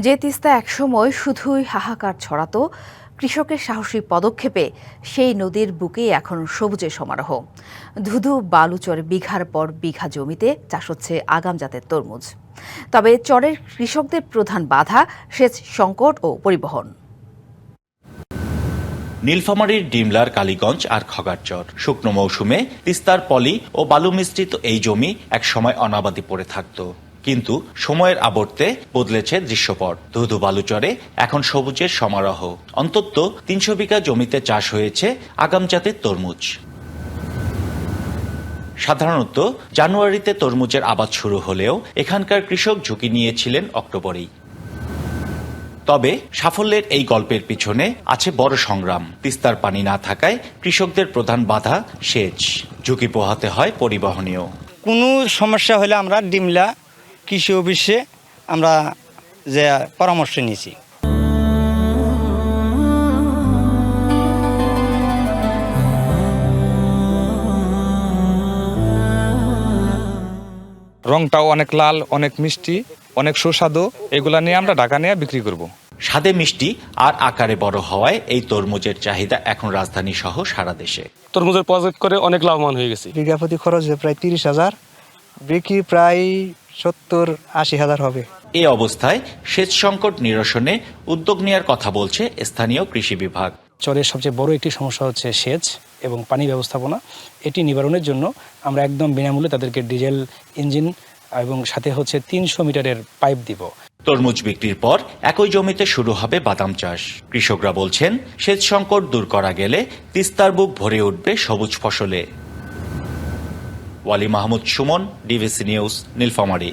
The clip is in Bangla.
যে তিস্তা একসময় শুধুই হাহাকার ছড়াতো, কৃষকের সাহসী পদক্ষেপে সেই নদীর বুকেই এখন সবুজের সমারোহ। ধুধু বালুচরে বিঘার পর বিঘা জমিতে চাষ হচ্ছে আগাম জাতের তরমুজ। তবে চরের কৃষকদের প্রধান বাধা সেচ সংকট ও পরিবহন। নীলফামারীর ডিমলার, কালীগঞ্জ আর খগারচর শুকনো মৌসুমে তিস্তার পলি ও বালু মিশ্রিত এই জমি একসময় অনাবাদি পড়ে থাকত, কিন্তু সময়ের আবর্তে বদলেছে দৃশ্যপট। ধুধু বালুচরে এখন সবুজের সমারোহ। অন্তত ৩০০ বিঘা জমিতে চাষ হয়েছে আগাম জাতের তরমুজ। সাধারণত জানুয়ারিতে তরমুজের আবাদ শুরু হলেও এখানকার কৃষক ঝুঁকি নিয়েছিলেন অক্টোবরেই। তবে সাফল্যের এই গল্পের পিছনে আছে বড় সংগ্রাম। তিস্তার পানি না থাকায় কৃষকদের প্রধান বাধা সেচ, ঝুঁকি পোহাতে হয় পরিবহনেও। কোনো সমস্যা হলে আমরা ডিমলা কৃষি অফিসে আমরা যে পরামর্শ নিয়েছি। রংটাও অনেক লাল, অনেক মিষ্টি, অনেক সুস্বাদু। এগুলা নিয়ে আমরা ঢাকা নিয়ে বিক্রি করব। স্বাদে মিষ্টি আর আকারে বড় হওয়ায় এই তরমুজের চাহিদা এখন রাজধানী সহ সারা দেশে। তরমুজের প্রজেক্ট করে অনেক লাভবান হয়ে গেছি। বিঘা প্রতি খরচ প্রায় ৩০,০০০, বিক্রি প্রায় ৭০-৮০,০০০ হবে। এই অবস্থায় সেচ সংকট নিরসনে উদ্যোগ নেওয়ার কথা বলছে স্থানীয় কৃষি বিভাগ। চরের সবচেয়ে বড় একটি সমস্যা হচ্ছে সেচ এবং পানি ব্যবস্থাপনা। এটি নিবারণের জন্য আমরা একদম বিনামূল্যে তাদেরকে ডিজেল ইঞ্জিন এবং সাথে হচ্ছে ৩০০ মিটারের পাইপ দিব। তরমুজ বিক্রির পর একই জমিতে শুরু হবে বাদাম চাষ। কৃষকরা বলছেন, সেচ সংকট দূর করা গেলে তিস্তার বুক ভরে উঠবে সবুজ ফসলে। ওয়ালি মাহমুদ সুমন, ডিভিসি নিউজ, নীলফামারী।